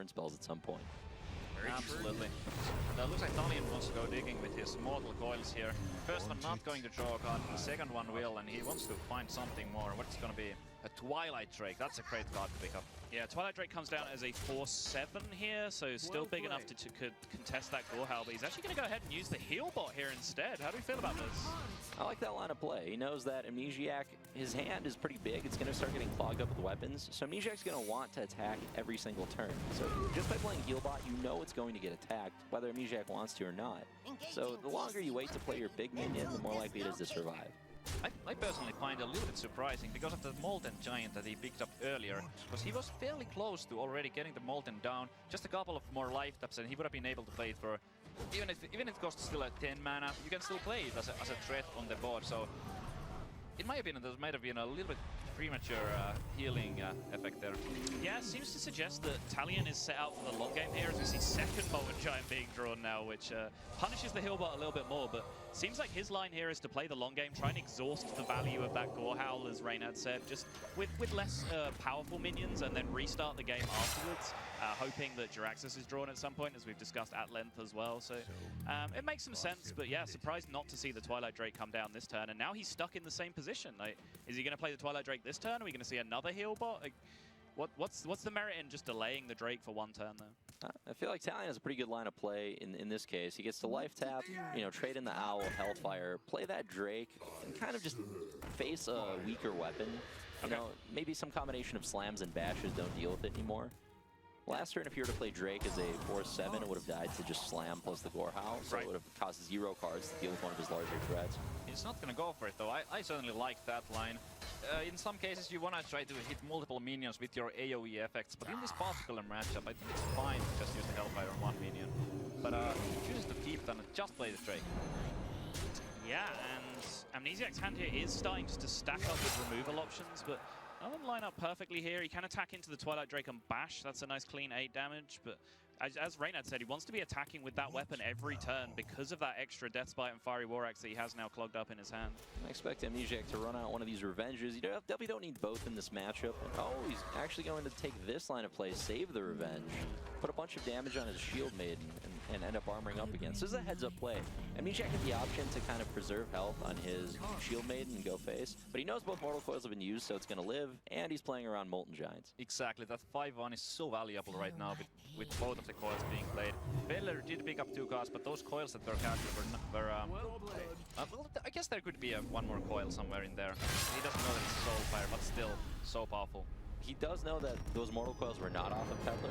burn spells at some point. Absolutely. And looks like Talion wants to go digging with his mortal coils here. First one not going to draw a card, the second one will, and he wants to find something more. What's going to be? A Twilight Drake. That's a great card to pick up. Yeah, Twilight Drake comes down as a 4/7 here, so still big enough to contest that Gorehowl, but he's actually going to go ahead and use the heal bot here instead. How do you feel about this? I like that line of play. He knows that Amnesiac, his hand is pretty big. It's going to start getting clogged up with weapons, so Amnesiac's going to want to attack every single turn. So just by playing heal bot, you know it's going to get attacked, whether Amnesiac wants to or not. So the longer you wait to play your big minion, the more likely it is to survive. I personally find it a little bit surprising because of the Molten Giant that he picked up earlier, because he was fairly close to already getting the Molten down. Just a couple of more life taps and he would have been able to play it for, even if it costs still at 10 mana, you can still play it as a threat on the board. So in my opinion, there might have been a little bit premature healing effect there. Yeah, it seems to suggest that Talion is set out for the long game here, as we see second Molten Giant being drawn now, which punishes the heal bot a little bit more, but seems like his line here is to play the long game, try and exhaust the value of that Gorehowl, as Rain had said, just with less powerful minions, and then restart the game afterwards, hoping that Jiraxxus is drawn at some point, as we've discussed at length as well. So it makes some sense, but yeah, surprised not to see the Twilight Drake come down this turn, and now he's stuck in the same position. Like, is he going to play the Twilight Drake this turn? Are we going to see another heal bot? Like, what's the merit in just delaying the Drake for one turn though? I feel like Talion has a pretty good line of play in this case. He gets to life tap, trade in the Owl, Hellfire, play that Drake, and kind of just face a weaker weapon. You know, maybe some combination of slams and bashes don't deal with it anymore. Last turn, if you were to play Drake as a 4/7, it would have died to just slam plus the Gorehowl, so it would have cost 0 cards to deal with one of his larger threats. He's not going to go for it though. I certainly like that line. In some cases, you want to try to hit multiple minions with your AoE effects, but in this particular matchup, I think it's fine to just use the Hellfire on one minion. But he chooses to keep them and just play the Drake. Yeah, and Amnesiac's hand here is starting just to stack up with removal options, but doesn't line up perfectly here. He can attack into the Twilight Drake and bash. That's a nice clean 8 damage, but as Reynard said, he wants to be attacking with that weapon every turn because of that extra Deathbite and Fiery War Axe that he has now clogged up in his hand. I expect Amnesiac to run out one of these Revenges. You definitely don't need both in this matchup. Oh, he's actually going to take this line of play, save the Revenge, put a bunch of damage on his Shield Maiden, and end up armoring up again. So this is a heads-up play. Amnesiac had the option to kind of preserve health on his Shield Maiden and go face, but he knows both Mortal Coils have been used, so it's going to live, and he's playing around Molten Giants. Exactly, that 5/1 is so valuable right now with both of the coils being played. Baylor did pick up 2 cards, but those coils that were captured were well, I guess there could be one more coil somewhere in there. He doesn't know that it's Soulfire, but still so powerful. He does know that those Mortal Coils were not off of Peddler.